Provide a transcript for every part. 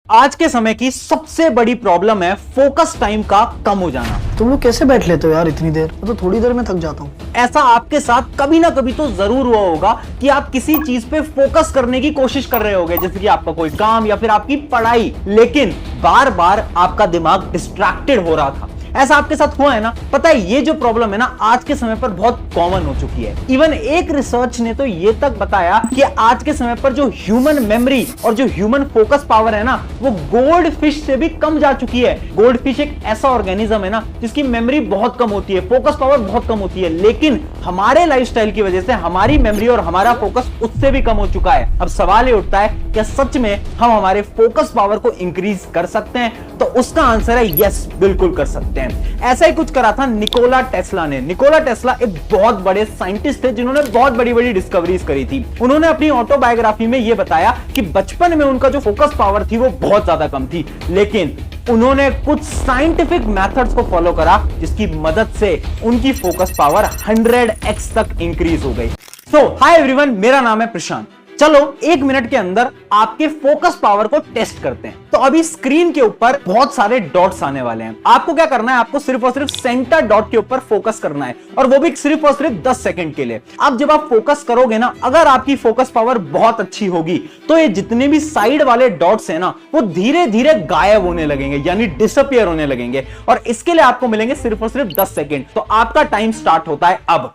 आज के समय की सबसे बड़ी प्रॉब्लम है फोकस टाइम का कम हो जाना। तुम लोग कैसे बैठ लेते हो यार इतनी देर? मैं तो थोड़ी देर में थक जाता हूँ। ऐसा आपके साथ कभी ना कभी तो जरूर हुआ होगा कि आप किसी चीज पे फोकस करने की कोशिश कर रहे होगे, जैसे कि आपका कोई काम या फिर आपकी पढ़ाई, लेकिन बार बार आपका दिमाग डिस्ट्रैक्टेड हो रहा था। ऐसा आपके साथ हुआ है ना? पता है, ये जो प्रॉब्लम है ना आज के समय पर बहुत कॉमन हो चुकी है। इवन एक रिसर्च ने तो ये तक बताया कि आज के समय पर जो ह्यूमन मेमोरी और जो ह्यूमन फोकस पावर है ना, वो गोल्ड फिश से भी कम जा चुकी है। गोल्ड फिश एक ऐसा ऑर्गेनिज्म है ना जिसकी मेमोरी बहुत कम होती है, फोकस पावर बहुत कम होती है, लेकिन हमारे लाइफस्टाइल की वजह से हमारी मेमोरी और हमारा फोकस उससे भी कम हो चुका है। अब सवाल ये उठता है, क्या सच में हम हमारे फोकस पावर को इंक्रीज कर सकते हैं? तो उसका आंसर है यस, बिल्कुल कर सकते हैं। ऐसा ही कुछ करा था निकोला टेस्ला ने। निकोला टेस्ला एक बहुत बड़े साइंटिस्ट थे जिन्होंने बहुत बड़ी बड़ी डिस्कवरीज करी थी। उन्होंने अपनी ऑटोबायोग्राफी में यह बताया कि बचपन में उनका जो फोकस पावर थी वो बहुत ज्यादा कम थी, लेकिन उन्होंने कुछ साइंटिफिक मेथड्स को फॉलो करा जिसकी मदद से उनकी फोकस पावर 100x तक इंक्रीज हो गई। सो हाय एवरीवन, मेरा नाम है प्रशांत। चलो 1 मिनट के अंदर आपके फोकस पावर को टेस्ट करते हैं। तो अभी स्क्रीन के ऊपर बहुत सारे डॉट्स आने वाले हैं। आपको क्या करना है? आपको सिर्फ और सिर्फ सेंटर डॉट के ऊपर फोकस करना है, और वो भी सिर्फ और सिर्फ 10 सेकंड के लिए। अब जब आप फोकस करोगे ना, अगर आपकी फोकस पावर बहुत अच्छी होगी तो ये जितने भी साइड वाले डॉट्स हैं ना, वो धीरे धीरे गायब होने लगेंगे, यानी डिसअपियर होने लगेंगे। और इसके लिए आपको मिलेंगे सिर्फ और सिर्फ 10 सेकंड। तो आपका टाइम स्टार्ट होता है अब।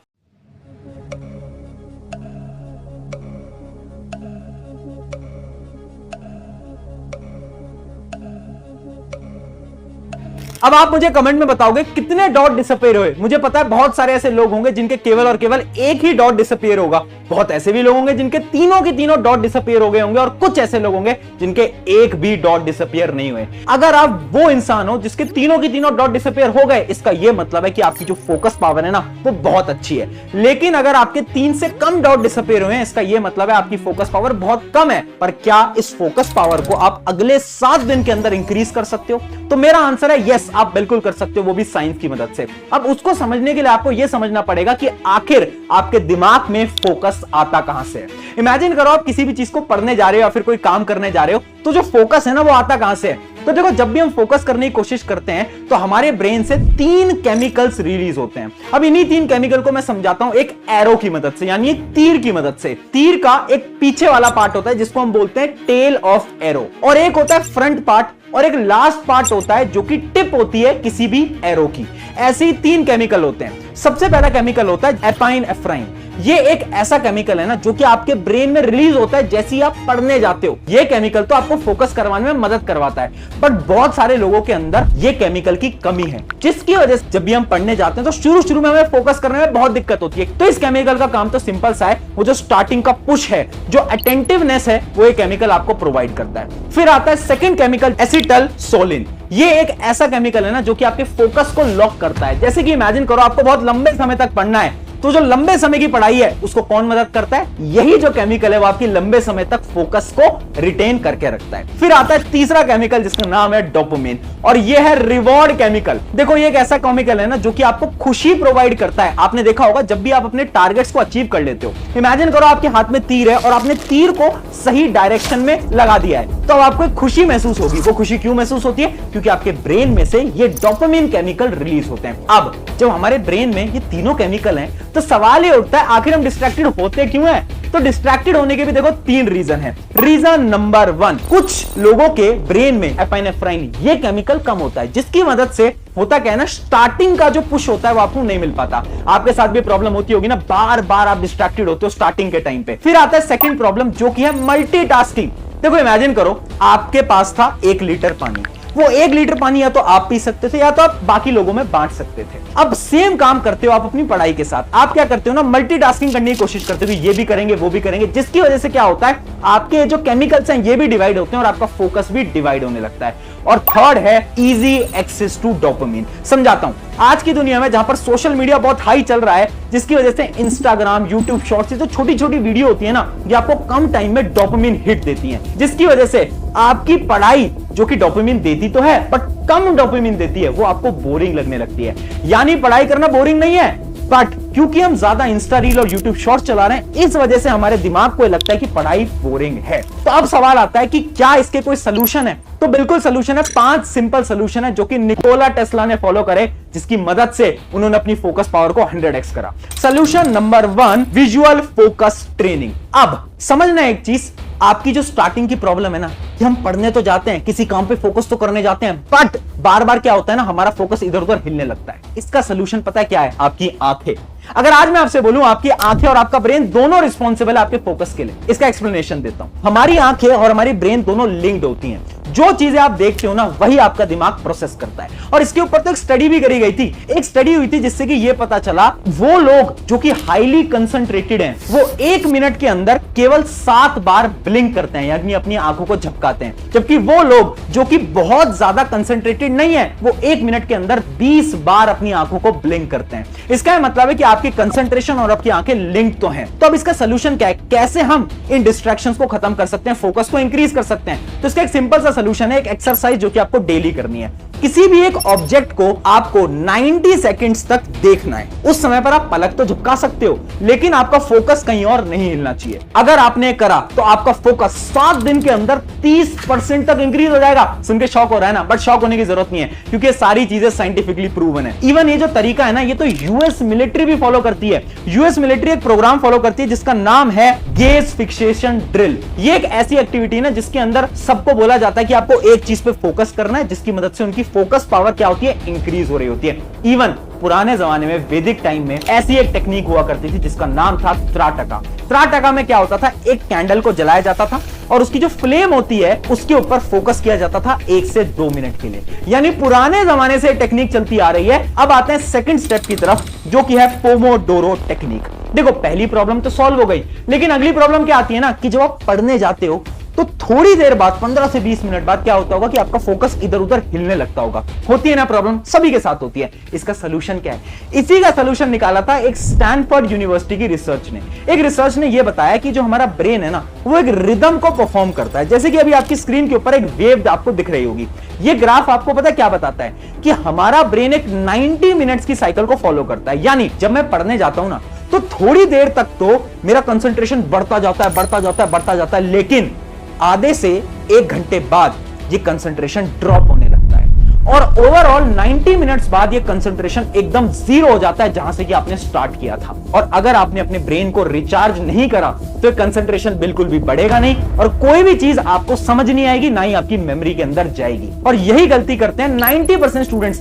अब आप मुझे कमेंट में बताओगे कितने डॉट डिसअपीयर हुए। मुझे पता है बहुत सारे ऐसे लोग होंगे जिनके केवल और केवल एक ही डॉट डिसअपीयर होगा। बहुत ऐसे भी लोग होंगे जिनके तीनों के तीनों डॉट डिसअपीयर हो गए होंगे, और कुछ ऐसे लोग होंगे जिनके एक भी डॉट डिसअपीयर नहीं हुए। अगर आप वो इंसान हो जिसके तीनों की तीनों डॉट डिसअपीयर हो गए, इसका यह मतलब है कि आपकी जो फोकस पावर है ना, वो बहुत अच्छी है। लेकिन अगर आपके 3 से कम डॉट डिसअपीयर हुए, इसका यह मतलब है आपकी फोकस पावर बहुत कम है। पर क्या इस फोकस पावर को आप अगले 7 दिन के अंदर इंक्रीज कर सकते हो? तो मेरा आंसर है यस, आप बिल्कुल कर सकते हो, वो भी साइंस की मदद से। अब उसको समझने के लिए आपको यह समझना पड़ेगा कि आखिर आपके दिमाग में फोकस आता कहां से है। इमेजिन करो आप किसी भी चीज को पढ़ने जा रहे हो या फिर कोई काम करने जा रहे हो, तो जो फोकस है ना, वो आता कहां से है? तो देखो, जब भी हम फोकस करने की कोशिश करते हैं तो हमारे ब्रेन से 3 केमिकल्स रिलीज होते हैं। अब इन्हीं 3 केमिकल को मैं समझाता हूं एक एरो की मदद से, यानी एक तीर की मदद से। तीर का एक पीछे वाला पार्ट होता है जिसको हम बोलते हैं टेल ऑफ एरो, और एक होता है फ्रंट पार्ट, और एक लास्ट पार्ट होता है जो कि टिप होती है किसी भी एरो की। ऐसे ही 3 केमिकल होते हैं। सबसे पहला केमिकल होता है एपाइनेफ्राइन। ये एक ऐसा केमिकल है ना जो कि आपके ब्रेन में रिलीज होता है जैसे ही आप पढ़ने जाते हो। ये केमिकल तो आपको फोकस करवाने में मदद करवाता है, बट बहुत सारे लोगों के अंदर ये केमिकल की कमी है, जिसकी वजह से जब भी हम पढ़ने जाते हैं तो शुरू में हमें फोकस करने में बहुत दिक्कत होती है। तो इस केमिकल का काम तो सिंपल सा है, वो जो स्टार्टिंग का पुश है, जो अटेंटिवनेस है, वो ये केमिकल आपको प्रोवाइड करता है। फिर आता है सेकंड केमिकल, एसिटाइलकोलिन। ये एक ऐसा केमिकल है ना जो कि आपके फोकस को लॉक करता है। जैसे कि इमेजिन करो आपको बहुत लंबे समय तक पढ़ना है, तो जो लंबे समय की पढ़ाई है उसको कौन मदद करता है? यही जो केमिकल है वो आपकी लंबे समय तक फोकस को रिटेन करके रखता है। फिर आता है तीसरा केमिकल जिसका नाम है डोपामिन, और ये है रिवॉर्ड केमिकल। देखो, ये एक ऐसा केमिकल है ना जो कि आपको खुशी प्रोवाइड करता है। आपने देखा होगा जब भी आप अपने टारगेट्स को अचीव कर लेते हो, इमेजिन करो आपके हाथ में तीर है और आपने तीर को सही डायरेक्शन में लगा दिया है, तो आपको एक खुशी महसूस होगी। वो खुशी क्यों महसूस होती है? क्योंकि आपके ब्रेन में से ये डोपामिन केमिकल रिलीज होते हैं। अब जब हमारे ब्रेन में ये तीनों केमिकल हैं, तो सवाल ये उठता है आखिर हम डिस्ट्रैक्टेड होते क्यों हैं? तो डिस्ट्रैक्टेड होने के भी देखो 3 रीजन है। रीजन नंबर 1, कुछ लोगों के ब्रेन में एपाइनेफ्राइन ये केमिकल कम होता है, जिसकी मदद से होता क्या है ना, स्टार्टिंग का जो पुश होता है वो आपको नहीं मिल पाता। आपके साथ भी प्रॉब्लम होती होगी ना, बार बार आप डिस्ट्रैक्टेड होते हो स्टार्टिंग के टाइम पे। फिर आता है सेकंड प्रॉब्लम जो कि है मल्टीटास्किंग। देखो, इमेजिन करो आपके पास था 1 लीटर पानी। वो 1 लीटर पानी या तो आप पी सकते थे या तो आप बाकी लोगों में बांट सकते थे। अब सेम काम करते हो आप अपनी पढ़ाई के साथ। आप क्या करते हो ना, मल्टीटास्किंग करने की कोशिश करते हो कि ये भी करेंगे वो भी करेंगे, जिसकी वजह से क्या होता है, आपके जो केमिकल्स हैं ये भी डिवाइड होते हैं और आपका फोकस भी डिवाइड होने लगता है। और थर्ड है इजी एक्सेस टू डोपामिन। समझाता हूं, आज की दुनिया में जहां पर सोशल मीडिया बहुत हाई चल रहा है, जिसकी वजह से इंस्टाग्राम, यूट्यूब शॉर्ट्स से जो छोटी छोटी वीडियो होती है ना, ये आपको कम टाइम में डोपामिन हिट देती हैं, जिसकी वजह से आपकी पढ़ाई जो कि डोपामिन देती तो है बट कम डोपामिन देती है, वो आपको बोरिंग लगने लगती है। यानी पढ़ाई करना बोरिंग नहीं है, बट क्योंकि हम ज्यादा इंस्टा रील और यूट्यूब शॉर्ट्स चला रहे हैं, इस वजह से हमारे दिमाग को लगता है कि पढ़ाई बोरिंग है। तो अब सवाल आता है कि क्या इसके कोई सोल्यूशन है? तो बिल्कुल सोल्यूशन है, 5 सिंपल सोल्यूशन है जो कि निकोला टेस्ला ने फॉलो करे, जिसकी मदद से उन्होंने अपनी फोकस पावर को 100x करा। Solution number 1, visual focus training. अब समझना एक चीज, आपकी जो स्टार्टिंग की प्रॉब्लम है ना, कि हम पढ़ने तो जाते हैं, किसी काम पे फोकस तो करने जाते हैं, बट बार बार क्या होता है ना, हमारा फोकस इधर उधर हिलने लगता है। इसका सोल्यूशन पता है क्या है? आपकी आंखें। अगर आज मैं आपसे बोलूं आपकी आंखें और आपका ब्रेन दोनों रिस्पॉन्सिबल है आपके फोकस के लिए, इसका एक्सप्लेनेशन देता हूं। हमारी आंखें और हमारी ब्रेन दोनों लिंक्ड होती हैं। जो चीजें आप देखते हो ना, वही आपका दिमाग प्रोसेस करता है। और इसके ऊपर तो एक स्टडी भी करी गई थी, एक स्टडी हुई थी जिससे कि यह पता चला वो लोग जो कि हाईली कंसंट्रेटेड हैं, वो 1 मिनट के अंदर केवल 7 बार ब्लिंक करते हैं, यानी अपनी आंखों को झपकाते हैं। जबकि वो लोग जो कि बहुत ज्यादा कंसंट्रेटेड नहीं है, वो 1 मिनट के अंदर 20 बार अपनी आंखों को ब्लिंक करते हैं। इसका मतलब है कि आपकी कंसंट्रेशन और आपकी आंखें लिंक तो हैं। तो अब इसका सोल्यूशन क्या है? कैसे हम इन डिस्ट्रैक्शंस को खत्म कर सकते हैं, फोकस को इंक्रीज कर सकते हैं? तो इसका एक सिंपल सा सोल्यूशन है, एक एक्सरसाइज जो कि आपको डेली करनी है। किसी भी एक ऑब्जेक्ट को आपको 90 सेकंड्स तक देखना है। उस समय पर आप पलक तो झपका सकते हो, लेकिन आपका फोकस कहीं और नहीं हिलना चाहिए। अगर आपने करा तो आपका फोकस 7 दिन के अंदर 30% तक इंक्रीज हो जाएगा। सुन के शॉक हो रहा है ना, बट शॉक होने की जरूरत नहीं है, क्योंकि सारी चीजें साइंटिफिकली प्रूवन है। इवन ये जो तरीका है ना, ये तो यूएस मिलिट्री भी फॉलो करती है। यूएस मिलिट्री एक प्रोग्राम फॉलो करती है जिसका नाम है गेज फिक्सेशन ड्रिल। ये एक ऐसी एक्टिविटी है ना जिसके अंदर सबको बोला जाता है कि आपको एक चीज पे फोकस करना है, जिसकी मदद से उनकी फोकस पावर क्या होती है? इंक्रीज हो रही होती है। इवन पुराने जमाने में, वैदिक टाइम में, ऐसी एक टेक्निक हुआ करती थी जिसका नाम था त्राटका। त्राटका में क्या होता था? एक कैंडल को जलाया जाता था और उसकी जो फ्लेम होती है उसके ऊपर फोकस किया जाता था 1 से 2 मिनट के लिए। यानी पुराने जमाने से टेक्निक चलती आ रही है। अब आते हैं सेकंड स्टेप की तरफ, जो कि है पोमोडोरो टेक्निक। देखो, पहली प्रॉब्लम तो सॉल्व हो गई, लेकिन अगली प्रॉब्लम क्या आती है ना, कि जब आप पढ़ने जाते हो तो थोड़ी देर बाद, 15 से 20 मिनट बाद क्या होता होगा कि आपका फोकस इधर उधर हिलने लगता होगा। होती है ना प्रॉब्लम, सभी के साथ होती है। इसका सोल्यूशन क्या है? इसी का सोल्यूशन निकाला था एक स्टैनफोर्ड यूनिवर्सिटी की रिसर्च ने। एक रिसर्च ने यह बताया कि जो हमारा ब्रेन है ना, वो एक रिदम को परफॉर्म करता है। जैसे कि अभी आपकी स्क्रीन के ऊपर एक वेव आपको दिख रही होगी। ये ग्राफ आपको पता है क्या बताता है? कि हमारा ब्रेन एक 90 मिनट्स की साइकिल को फॉलो करता है। यानी जब मैं पढ़ने जाता हूं ना, तो थोड़ी देर तक तो मेरा कंसंट्रेशन बढ़ता जाता है, बढ़ता जाता है, बढ़ता जाता है, लेकिन आधे से 1 घंटे बाद ये कंसंट्रेशन ड्रॉप होने लगता है और ओवरऑल 90 मिनट्स बाद ये कंसंट्रेशन एकदम 0 हो जाता है, जहां से कि आपने स्टार्ट किया था। और अगर आपने अपने ब्रेन को रिचार्ज नहीं करा तो ये कंसंट्रेशन बिल्कुल भी बढ़ेगा नहीं और कोई भी चीज आपको समझ नहीं आएगी, ना ही आपकी मेमोरी के अंदर जाएगी। और यही गलती करते हैं 90% स्टूडेंट्स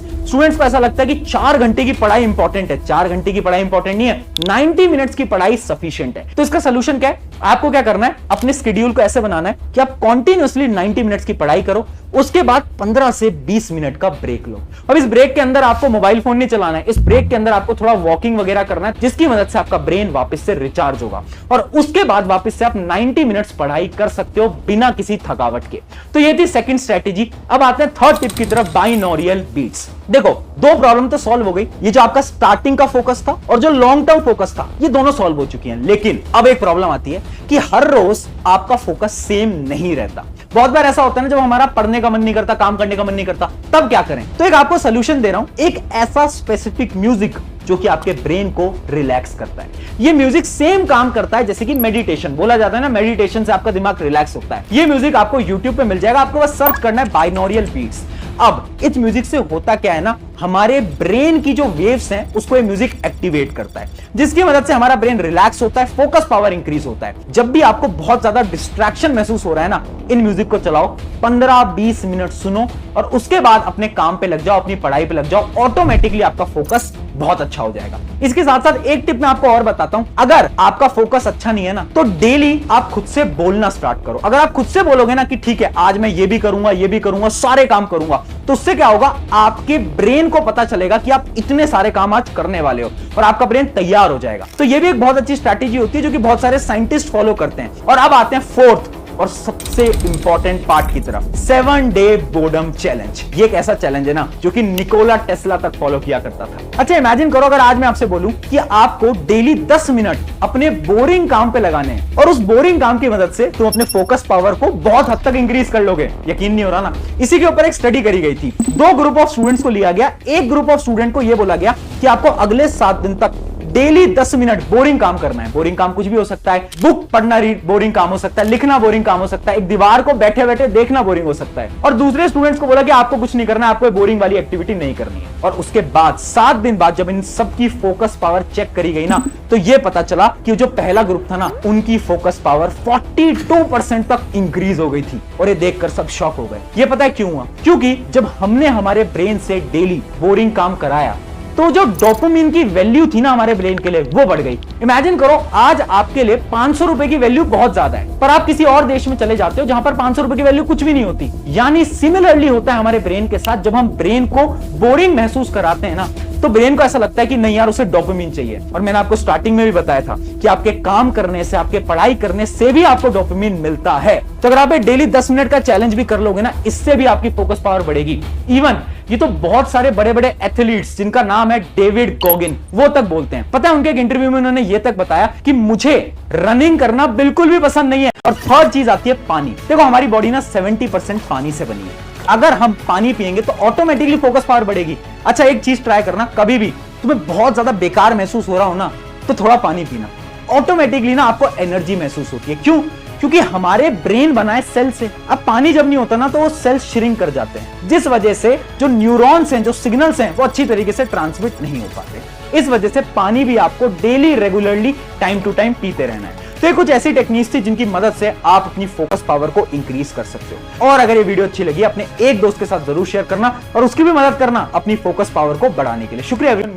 को। ऐसा लगता है कि 4 घंटे की पढ़ाई इंपॉर्टेंट है। 4 घंटे की पढ़ाई इंपॉर्टेंट नहीं है, 90 मिनट्स की पढ़ाई सफिशिएंट है। तो इसका सोल्यूशन क्या है? आपको क्या करना है? अपने शेड्यूल को ऐसे बनाना है कि आप कंटिन्यूअसली 90 मिनट्स की पढ़ाई करो, उसके बाद 15 से 20 मिनट का ब्रेक लो। अब इस ब्रेक के अंदर आपको मोबाइल फोन नहीं चलाना है। इस ब्रेक के अंदर आपको थोड़ा वॉकिंग वगैरह करना है, जिसकी मदद से आपका ब्रेन वापस से रिचार्ज होगा और उसके बाद वापस से आप 90 मिनट्स पढ़ाई कर सकते हो बिना किसी थकावट के। तो ये थी सेकंड स्ट्रेटेजी। अब आते हैं थर्ड टिप की तरफ, बाइनोरियल बीट्स। देखो, 2 प्रॉब्लम तो सॉल्व हो गई। ये जो आपका स्टार्टिंग का फोकस था और जो लॉन्ग टर्म फोकस था, ये दोनों सॉल्व हो चुकी हैं। लेकिन अब एक प्रॉब्लम आती है कि हर रोज आपका फोकस सेम नहीं रहता। बहुत बार ऐसा होता है ना, जब हमारा पढ़ने का मन नहीं करता, काम करने का मन नहीं करता, तब क्या करें? तो एक आपको सोल्यूशन दे रहा हूं, एक ऐसा स्पेसिफिक म्यूजिक जो कि आपके ब्रेन को रिलैक्स करता है। ये म्यूजिक सेम काम करता है जैसे कि मेडिटेशन। बोला जाता है ना, मेडिटेशन से आपका दिमाग रिलैक्स होता है। ये म्यूजिक आपको YouTube पे मिल जाएगा, आपको बस सर्च करना है बाइनोरियल बीट्स। अब इस म्यूजिक से होता क्या है ना, हमारे ब्रेन की जो वेव्स हैं उसको ये म्यूजिक एक्टिवेट करता है, जिसकी मदद से हमारा ब्रेन रिलैक्स होता है, फोकस पावर इंक्रीज होता है। जब भी आपको बहुत ज्यादा डिस्ट्रैक्शन महसूस हो रहा है ना, इन म्यूजिक को चलाओ, 15-20 मिनट सुनो और उसके बाद अपने काम पे लग जाओ, अपनी पढ़ाई पे लग जाओ। ऑटोमेटिकली आपका फोकस बहुत अच्छा हो जाएगा। इसके साथ साथ एक टिप मैं आपको और बताता हूं, अगर आपका फोकस अच्छा नहीं है ना, तो डेली आप खुद से बोलना स्टार्ट करो। अगर आप खुद से बोलोगे ना कि ठीक है, आज मैं ये भी करूंगा, ये भी करूंगा, सारे काम करूंगा, तो उससे क्या होगा? आपके ब्रेन को पता चलेगा कि आप इतने सारे काम आज करने वाले हो और आपका ब्रेन तैयार हो जाएगा। तो ये भी एक बहुत अच्छी स्ट्रैटेजी होती है जो कि बहुत सारे साइंटिस्ट फॉलो करते हैं। और अब आते हैं फोर्थ और सबसे इंपॉर्टेंट पार्ट की तरफ, 7 डे बोर्डम चैलेंज। ये एक ऐसा चैलेंज है ना जो कि निकोला टेस्ला तक फॉलो किया करता था। अच्छा, इमेजिन करो अगर आज मैं आपसे बोलूं कि आपको डेली 10 मिनट अपने बोरिंग काम पे लगाने हैं और उस बोरिंग काम की मदद से तुम अपने फोकस पावर को बहुत हद तक इंक्रीज कर लोगे। यकीन नहीं हो रहा ना? इसी के ऊपर एक स्टडी करी गई थी। 2 ग्रुप ऑफ स्टूडेंट्स को लिया गया। एक ग्रुप ऑफ स्टूडेंट को यह बोला गया कि आपको अगले 7 दिन तक डेली 10 मिनट बोरिंग काम करना है। बोरिंग काम कुछ भी हो सकता है, बुक पढ़ना बोरिंग काम हो सकता है, लिखना बोरिंग काम हो सकता है, एक दीवार को बैठे बैठे देखना बोरिंग हो सकता है। और दूसरे स्टूडेंट्स को बोला कि आपको कुछ नहीं करना है, आपको बोरिंग वाली एक्टिविटी नहीं करनी है। और उसके बाद 7 दिन बाद जब इन सबकी फोकस पावर चेक करी गई ना, तो यह पता चला कि जो पहला ग्रुप था ना, उनकी फोकस पावर 42% तक इंक्रीज हो गई थी। और ये देखकर सब शॉक हो गए। ये पता है क्यों हुआ? क्योंकि जब हमने हमारे ब्रेन से डेली बोरिंग काम कराया तो जो डोपामिन की वैल्यू थी ना हमारे ब्रेन के लिए, वो बढ़ गई। इमेजिन करो, आज आपके लिए 500 रुपए की वैल्यू बहुत ज्यादा है, पर आप किसी और देश में चले जाते हो जहां पर 500 रुपए की वैल्यू कुछ भी नहीं होती। यानी सिमिलरली होता है हमारे ब्रेन के साथ। जब हम ब्रेन को बोरिंग महसूस कराते हैं ना, तो ब्रेन को ऐसा लगता है कि नहीं यार, उसे डोपामिन चाहिए। और मैंने आपको स्टार्टिंग में भी बताया था कि आपके काम करने से, आपके पढ़ाई करने से भी आपको डोपामिन मिलता है। तो अगर आप डेली 10 मिनट का चैलेंज भी कर लोगे ना, इससे भी आपकी फोकस पावर बढ़ेगी। इवन ये तो बहुत सारे बड़े बड़े एथलीट्स जिनका नाम है डेविड कॉगिन, वो तक बोलते हैं। पता है, उनके एक इंटरव्यू में उन्होंने ये तक बताया कि मुझे रनिंग करना बिल्कुल भी पसंद नहीं है। और थर्ड चीज आती है पानी। देखो, हमारी बॉडी ना 70% पानी से बनी है। अगर हम पानी पिएंगे तो ऑटोमेटिकली फोकस पावर बढ़ेगी। अच्छा, एक चीज ट्राई करना, कभी भी तुम्हें बहुत ज्यादा बेकार महसूस हो रहा हो ना, तो थोड़ा पानी पीना। ऑटोमेटिकली ना आपको एनर्जी महसूस होती है। क्यों? क्योंकि हमारे ब्रेन बना है सेल से। अब पानी जब नहीं होता ना, तो वो सेल श्रिंक कर जाते हैं, जिस वजह से जो न्यूरॉन्स हैं, जो सिग्नल्स हैं, वो अच्छी तरीके से ट्रांसमिट नहीं हो पाते। इस वजह से पानी भी आपको daily regularly time to time पीते रहना है। तो ये कुछ ऐसी टेक्निक्स थी जिनकी मदद से आप अपनी फोकस पावर को इंक्रीज कर सकते हो। और अगर ये वीडियो अच्छी लगी, अपने एक दोस्त के साथ जरूर शेयर करना और उसकी भी मदद करना अपनी फोकस पावर को बढ़ाने के लिए। शुक्रिया एवरीवन।